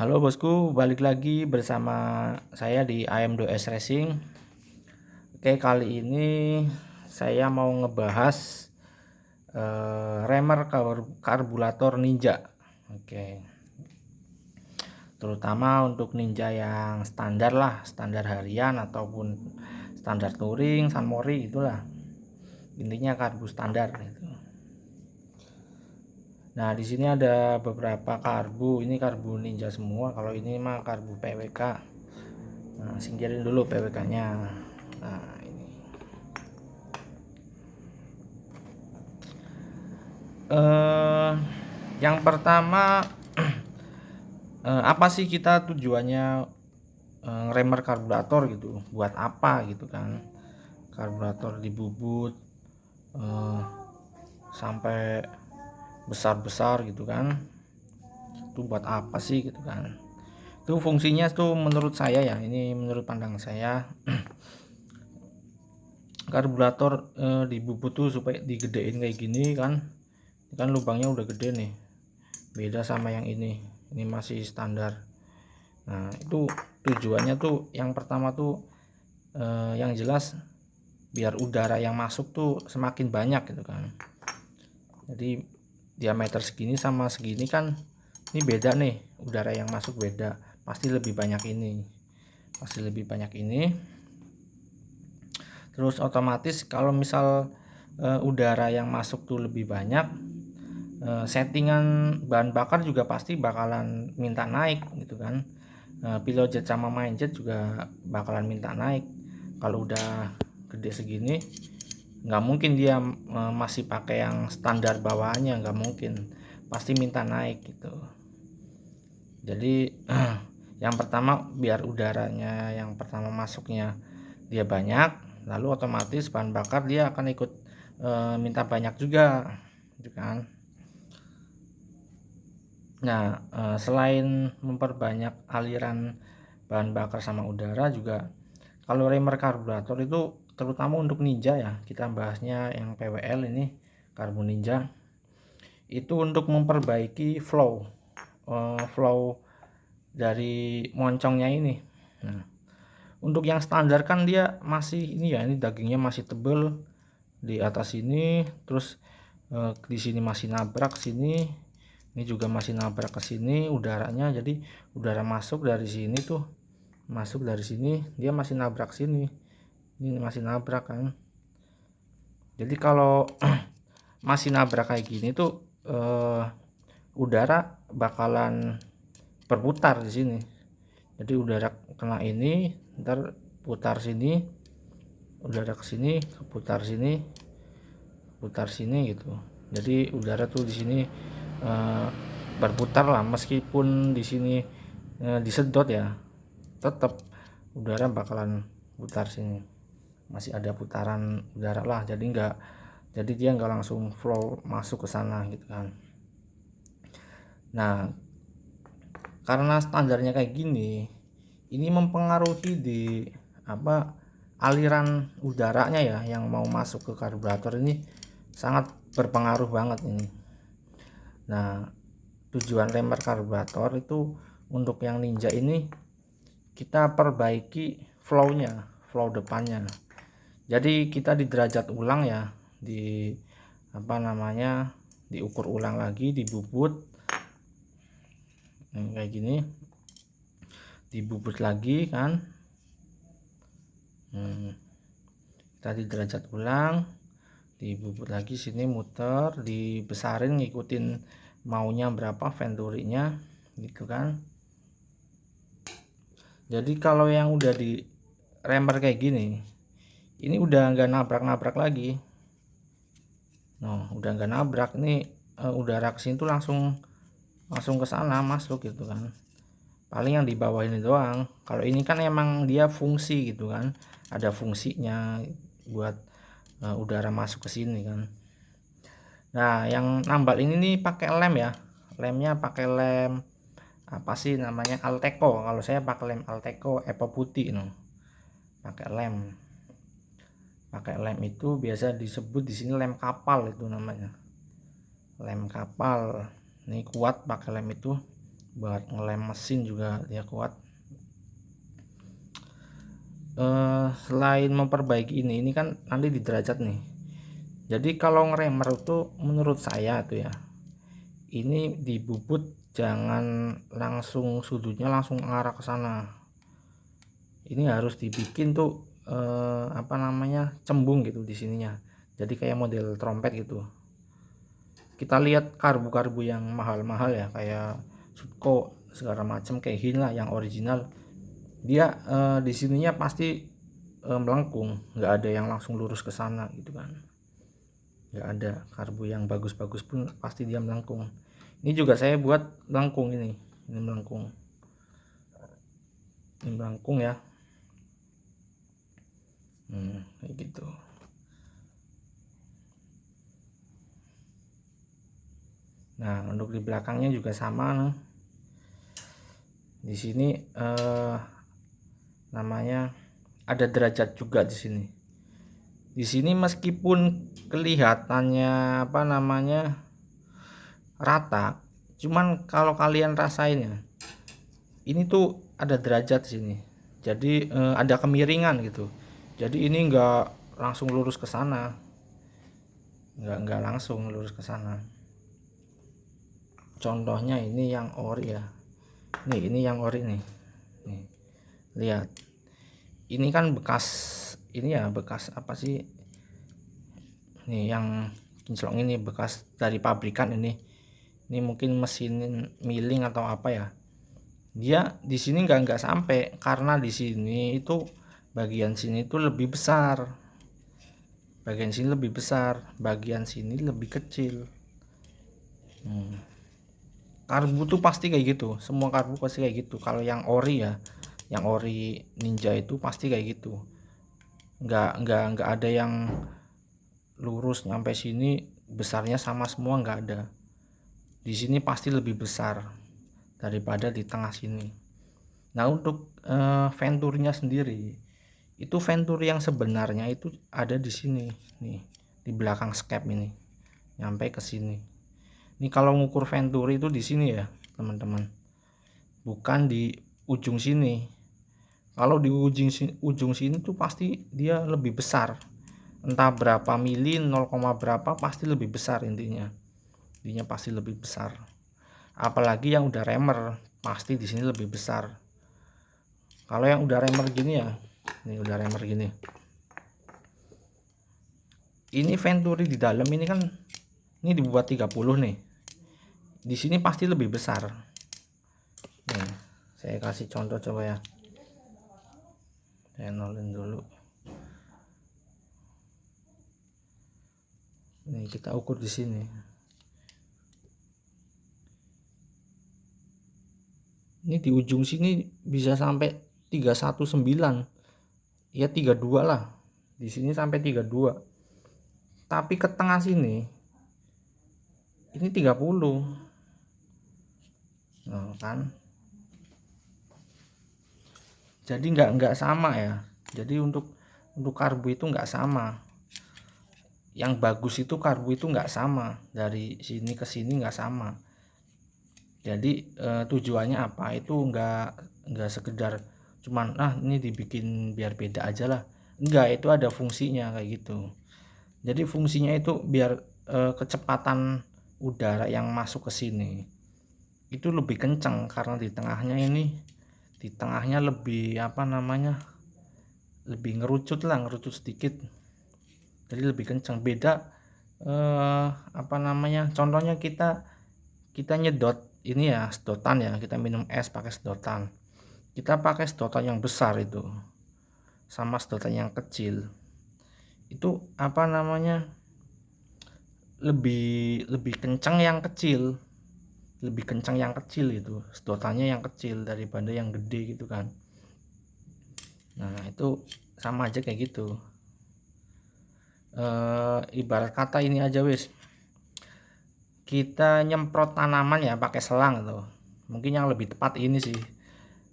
Halo bosku, balik lagi bersama saya di AM2S Racing. Oke, kali ini saya mau ngebahas remer karburator Ninja. Oke, terutama untuk Ninja yang standar lah, standar harian ataupun standar touring, Sunmori itulah. Intinya karbu standar gitu. Nah, di sini ada beberapa karbu. Ini karbu Ninja semua. Kalau ini mah karbu PWK. Nah, singkirin dulu PWK-nya. Nah, ini. Yang pertama, apa sih kita tujuannya ngeremer karburator gitu? Buat apa gitu kan? Karburator dibubut sampai besar-besar gitu kan? Itu buat apa sih gitu kan? Itu fungsinya tuh menurut saya ya, ini menurut pandangan saya. Karburator dibubut tuh supaya digedein kayak gini kan. Ini kan lubangnya udah gede nih, beda sama yang ini masih standar. Nah, itu tujuannya tuh yang pertama tuh yang jelas biar udara yang masuk tuh semakin banyak gitu kan. Jadi diameter segini sama segini kan ini beda nih, udara yang masuk beda, pasti lebih banyak ini, terus otomatis kalau misal udara yang masuk tuh lebih banyak, settingan bahan bakar juga pasti bakalan minta naik gitu kan. Pilot jet sama main jet juga bakalan minta naik. Kalau udah gede segini nggak mungkin dia masih pakai yang standar bawaannya, nggak mungkin, pasti minta naik gitu. Jadi yang pertama biar udaranya yang pertama masuknya dia banyak, lalu otomatis bahan bakar dia akan ikut minta banyak juga gitu kan. Nah, selain memperbanyak aliran bahan bakar sama udara juga, kalau remer karburator itu terutama untuk Ninja ya, kita bahasnya yang PWL ini, karbu Ninja, itu untuk memperbaiki flow dari moncongnya ini. Nah, untuk yang standar kan dia masih ini ya, ini dagingnya masih tebel di atas ini, terus di sini masih nabrak sini, ini juga masih nabrak ke sini udaranya. Jadi udara masuk dari sini tuh, masuk dari sini dia masih nabrak sini, ini masih nabrak kan. Jadi kalau masih nabrak kayak gini tuh udara bakalan berputar di sini. Jadi udara kena ini, ntar putar sini, udara ke sini, putar sini, putar sini gitu. Jadi udara tuh di sini berputar lah, meskipun di sini disedot ya, tetap udara bakalan putar sini, masih ada putaran udara lah. Jadi dia nggak langsung flow masuk ke sana gitu kan. Nah, karena standarnya kayak gini, ini mempengaruhi di aliran udaranya ya yang mau masuk ke karburator ini, sangat berpengaruh banget ini. Nah, tujuan remer karburator itu untuk yang Ninja ini kita perbaiki flow depannya. Jadi kita di derajat ulang ya, di diukur ulang lagi, dibubut kayak gini, dibubut lagi kan. Tadi derajat ulang, dibubut lagi, sini muter, dibesarin ngikutin maunya berapa venturinya gitu kan. Jadi kalau yang udah di remer kayak gini, ini udah nggak nabrak-nabrak lagi. Nah, udah nggak nabrak, ini udara kesini tuh langsung ke sana masuk gitu kan. Paling yang di bawah ini doang. Kalau ini kan emang dia fungsi gitu kan, ada fungsinya buat udara masuk ke sini kan. Nah, yang nambal ini nih pakai lem ya, lemnya pakai lem apa sih namanya, Alteco. Kalau saya pakai lem Alteco Epo putih no. Pakai lem itu biasa disebut di sini lem kapal, itu namanya lem kapal. Ini kuat pakai lem itu, buat ngelem mesin juga dia kuat. Selain memperbaiki ini kan nanti di derajat nih. Jadi kalau ngeremer itu menurut saya tuh ya, ini di bubut jangan langsung sudutnya langsung ngarah ke sana. Ini harus dibikin tuh apa namanya, cembung gitu di sininya. Jadi kayak model trompet gitu. Kita lihat karbu-karbu yang mahal-mahal ya, kayak Subco segala macam, kayak Hin lah yang original. Dia di sininya pasti melengkung, nggak ada yang langsung lurus ke sana gitu kan. Nggak ada karbu yang bagus-bagus pun pasti dia melengkung. Ini juga saya buat melengkung ini melengkung. Ini melengkung ya. Kayak gitu. Nah, untuk di belakangnya juga sama nih. Di sini namanya ada derajat juga di sini. Di sini meskipun kelihatannya apa namanya rata, cuman kalau kalian rasain ya, ini tuh ada derajat di sini. Jadi ada kemiringan gitu. Jadi ini enggak langsung lurus ke sana. Enggak langsung lurus ke sana. Contohnya ini yang ori ya. Nih, ini yang ori nih. Nih. Lihat. Ini kan bekas ini ya, bekas apa sih? Nih yang kinclong ini bekas dari pabrikan ini. Ini mungkin mesin milling atau apa ya. Dia di sini nggak sampai karena di sini itu bagian sini itu lebih besar. Bagian sini lebih besar, bagian sini lebih kecil. Karbu tuh pasti kayak gitu, semua karbu pasti kayak gitu. Kalau yang ori ya, yang ori Ninja itu pasti kayak gitu. Nggak ada yang lurus nyampe sini besarnya sama semua, nggak ada. Di sini pasti lebih besar daripada di tengah sini. Nah, untuk Venturinya sendiri, itu Venturi yang sebenarnya itu ada di sini nih, di belakang skep ini, nyampe ke sini. Ini kalau ngukur Venturi itu di sini ya, teman-teman. Bukan di ujung sini. Kalau di ujung sini tuh pasti dia lebih besar. Entah berapa mili, 0, berapa pasti lebih besar intinya. Intinya pasti lebih besar. Apalagi yang udah remer, pasti di sini lebih besar. Kalau yang udah remer gini ya, ini udah remer gini. Ini Venturi di dalam ini kan ini dibuat 30 nih. Di sini pasti lebih besar. Nih, saya kasih contoh coba ya. Saya nolin dulu. Nih kita ukur di sini. Ini di ujung sini bisa sampai 319. Ya 32 lah. Di sini sampai 32. Tapi ke tengah sini ini 30. Nah, kan. Jadi nggak sama ya. Jadi untuk karbu itu nggak sama. Yang bagus itu karbu itu nggak sama, dari sini ke sini nggak sama. Jadi tujuannya apa, itu nggak sekedar cuman ini dibikin biar beda aja lah, enggak, itu ada fungsinya kayak gitu. Jadi fungsinya itu biar kecepatan udara yang masuk ke sini itu lebih kencang, karena di tengahnya lebih apa namanya, lebih ngerucut sedikit, jadi lebih kencang. Beda apa namanya, contohnya kita nyedot ini ya, sedotan ya, kita minum es pakai sedotan, kita pakai sedotan yang besar itu sama sedotan yang kecil, itu apa namanya, lebih kencang yang kecil, itu sedotannya yang kecil daripada yang gede gitu kan. Nah, itu sama aja kayak gitu. Ibarat kata ini aja wis, kita nyemprot tanaman ya pakai selang tuh, mungkin yang lebih tepat ini sih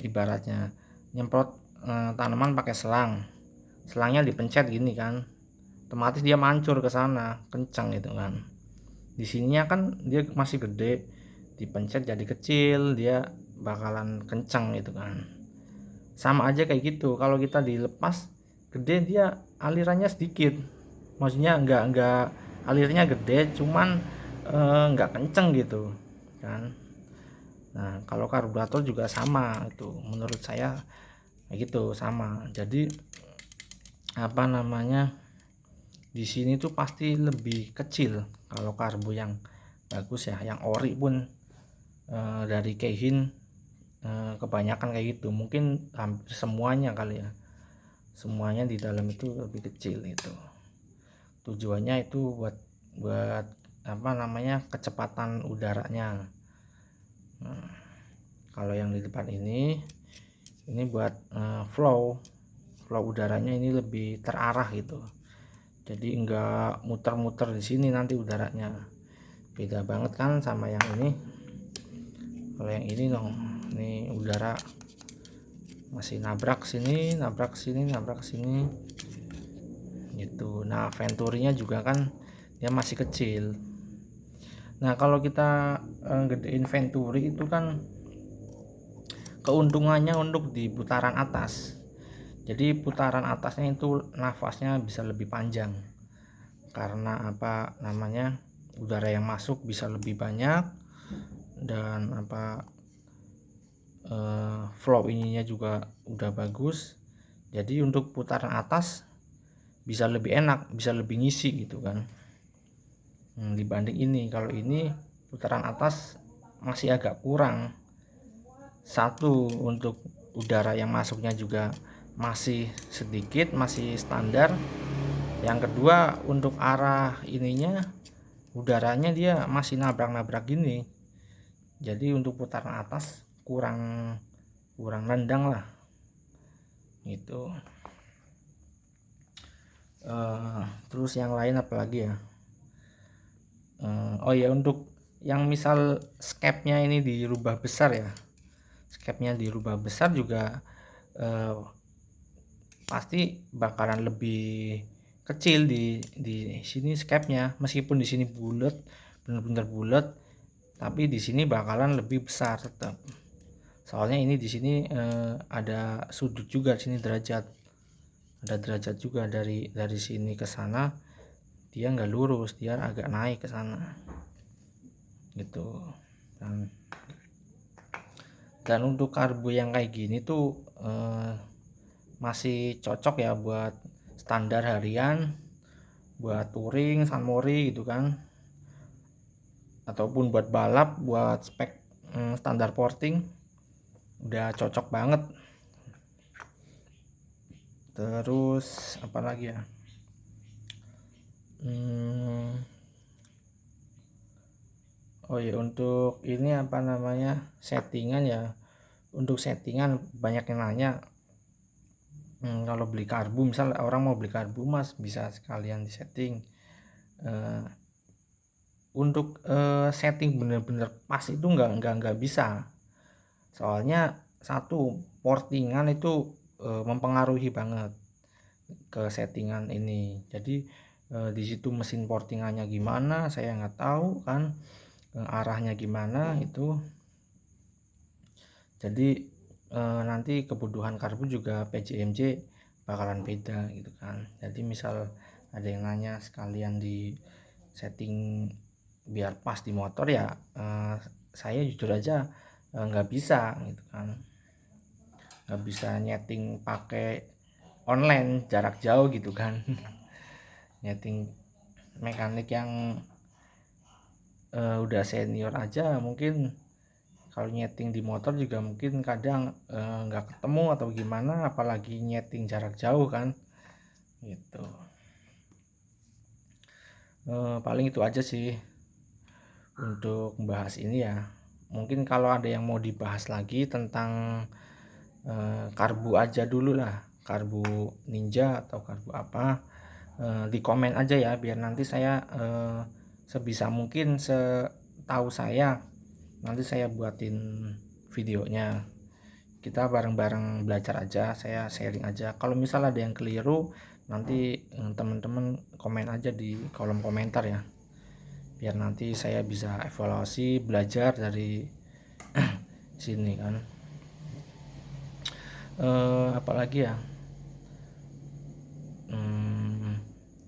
ibaratnya, nyemprot tanaman pakai selangnya dipencet gini kan, otomatis dia mancur ke sana kencang gitu kan. Di sininya kan dia masih gede, dipencet jadi kecil, dia bakalan kencang gitu kan. Sama aja kayak gitu, kalau kita dilepas gede dia alirannya sedikit, maksudnya enggak alirnya gede, cuman enggak kenceng gitu kan. Nah kalau karburator juga sama, itu menurut saya kayak gitu sama. Jadi apa namanya, di sini tuh pasti lebih kecil kalau karbu yang bagus ya, yang ori pun dari Keihin kebanyakan kayak gitu, mungkin hampir semuanya kali ya, semuanya di dalam itu lebih kecil. Itu tujuannya itu buat buat apa namanya, kecepatan udaranya. Nah, kalau yang di depan ini buat flow udaranya ini lebih terarah gitu, jadi enggak muter-muter di sini nanti udaranya. Beda banget kan sama yang ini. Kalau yang ini dong, ini udara masih nabrak sini, nabrak sini, nabrak sini gitu. Nah venturinya juga kan dia masih kecil. Nah kalau kita gedein venturi itu kan keuntungannya untuk di putaran atas, jadi putaran atasnya itu nafasnya bisa lebih panjang, karena apa namanya, udara yang masuk bisa lebih banyak, dan apa flow ininya juga udah bagus, jadi untuk putaran atas bisa lebih enak, bisa lebih ngisi gitu kan. Dibanding ini, kalau ini putaran atas masih agak kurang. Satu, untuk udara yang masuknya juga masih sedikit, masih standar. Yang kedua, untuk arah ininya, udaranya dia masih nabrak-nabrak gini, jadi untuk putaran atas kurang nendang lah itu. Terus yang lain apalagi ya, oh ya, untuk yang misal scape-nya ini dirubah besar ya, scape-nya dirubah besar juga pasti bakalan lebih kecil di sini scape-nya, meskipun di sini bulat, bener-bener bulat, tapi di sini bakalan lebih besar tetap. Soalnya ini di sini ada sudut juga, di sini derajat, ada derajat juga, dari sini ke sana dia nggak lurus, dia agak naik ke sana gitu. Dan untuk karbu yang kayak gini tuh masih cocok ya buat standar harian, buat touring, sunmori gitu kan, ataupun buat balap, buat spek standar porting udah cocok banget. Terus apa lagi ya, oh ya, untuk ini apa namanya, settingan ya. Untuk settingan banyak yang nanya, kalau beli karbu, misal orang mau beli karbu mas, bisa sekalian disetting. Untuk setting bener-bener pas itu nggak bisa. Soalnya satu, portingan itu mempengaruhi banget ke settingan ini. Jadi di situ mesin portingannya gimana saya nggak tahu kan, arahnya gimana itu. Jadi nanti kebutuhan karbu juga PJMJ bakalan beda gitu kan. Jadi misal ada yang nanya sekalian di setting biar pas di motor ya, saya jujur aja nggak bisa gitu kan, nggak bisa nyeting pakai online jarak jauh gitu kan. Nyeting mekanik yang udah senior aja mungkin kalau nyeting di motor juga mungkin kadang nggak ketemu atau gimana, apalagi nyeting jarak jauh kan gitu. Paling itu aja sih untuk membahas ini ya. Mungkin kalau ada yang mau dibahas lagi tentang karbu aja dulu lah, karbu Ninja atau karbu apa, di komen aja ya, biar nanti saya sebisa mungkin, setahu saya nanti saya buatin videonya. Kita bareng-bareng belajar aja, saya sharing aja. Kalau misal ada yang keliru, nanti teman-teman komen aja di kolom komentar ya. biar nanti saya bisa evaluasi, belajar dari sini kan. Apalagi ya,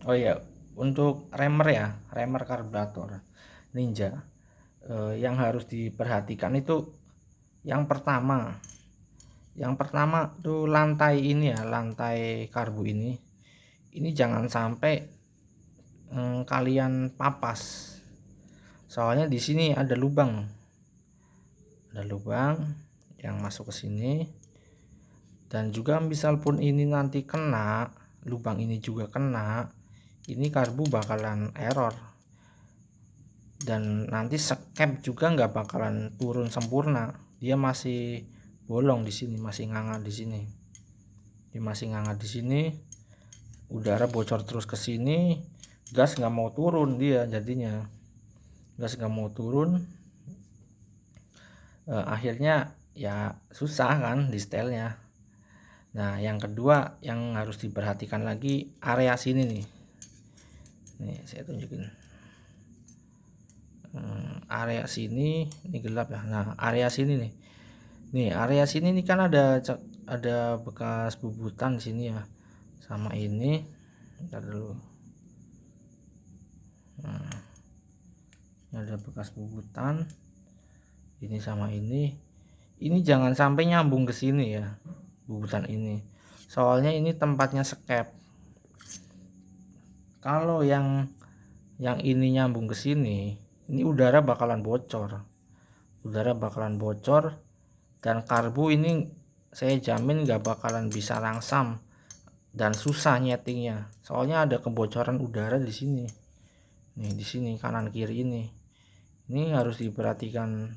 oh iya, untuk remer ya, remer karburator Ninja, yang harus diperhatikan itu yang pertama tuh lantai ini ya, lantai karbu ini jangan sampai kalian papas, soalnya di sini ada lubang yang masuk ke sini. Dan juga misal pun ini nanti kena, lubang ini juga kena, ini karbu bakalan error, dan nanti skep juga nggak bakalan turun sempurna, dia masih bolong di sini, masih nganga di sini, udara bocor terus ke sini, gas nggak mau turun, dia jadinya gas nggak mau turun, akhirnya ya susah kan di setelnya. Nah, yang kedua yang harus diperhatikan lagi area sini nih. Nih saya tunjukin. Area sini ini gelap ya. Nah, area sini nih. Nih, area sini nih kan ada bekas bubutan di sini ya. Sama ini. Bentar dulu. Nah, ini ada bekas bubutan. Ini sama ini. Ini jangan sampai nyambung ke sini ya. Bubutan ini, soalnya ini tempatnya skep. Kalau yang ini nyambung ke sini, ini udara bakalan bocor, dan karbu ini saya jamin nggak bakalan bisa langsam dan susah nyetingnya, soalnya ada kebocoran udara di sini. Nih di sini kanan kiri ini harus diperhatikan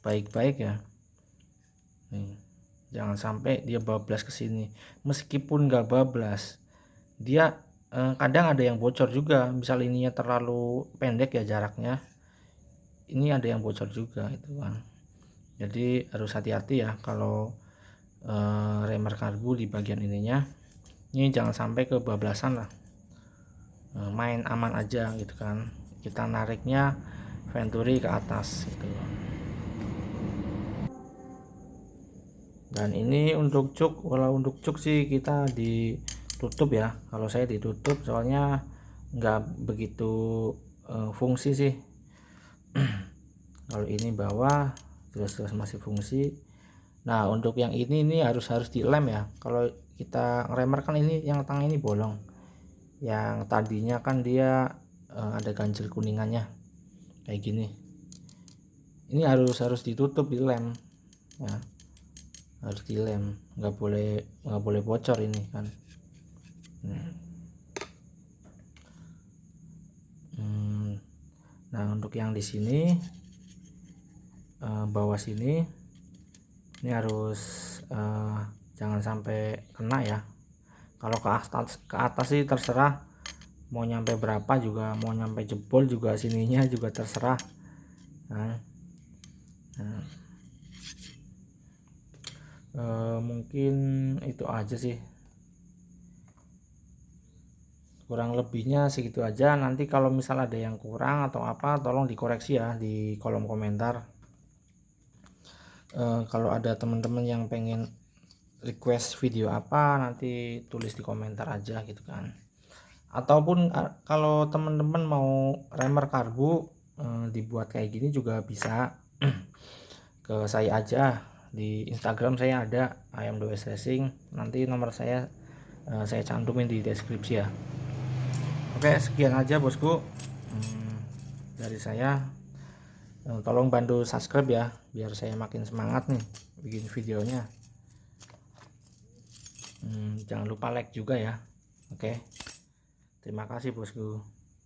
baik-baik ya. Nih, jangan sampai dia bablas ke sini. Meskipun nggak bablas, dia kadang ada yang bocor juga. Misal ininya terlalu pendek ya jaraknya, ini ada yang bocor juga itu kan. Jadi harus hati-hati ya kalau remer karbu di bagian ininya. Ini jangan sampai kebablasan lah. Main aman aja gitu kan. Kita nariknya venturi ke atas gitu. Dan ini untuk cuk, kalau untuk cuk sih kita ditutup ya, kalau saya ditutup soalnya nggak begitu fungsi sih. Kalau ini bawah jelas-jelas masih fungsi. Nah, untuk yang ini harus dilem ya. Kalau kita ngeremer kan ini yang tengah ini bolong, yang tadinya kan dia ada ganjil kuningannya kayak gini, ini harus ditutup, dilem ya, harus dilem, nggak boleh bocor ini kan. Nah, untuk yang di sini bawah sini ini harus jangan sampai kena ya. Kalau ke atas sih terserah, mau nyampe berapa juga, mau nyampe jebol juga sininya juga terserah. Mungkin itu aja sih, kurang lebihnya segitu aja. Nanti kalau misal ada yang kurang atau apa, tolong dikoreksi ya di kolom komentar. Kalau ada teman-teman yang pengen request video apa, nanti tulis di komentar aja gitu kan. Ataupun kalau teman-teman mau remer karbu dibuat kayak gini juga bisa ke saya aja. Di Instagram saya ada ayam2s racing, nanti nomor saya cantumin di deskripsi ya. Oke, sekian aja bosku dari saya. Tolong bantu subscribe ya, biar saya makin semangat nih bikin videonya. Jangan lupa like juga ya. Oke, terima kasih bosku.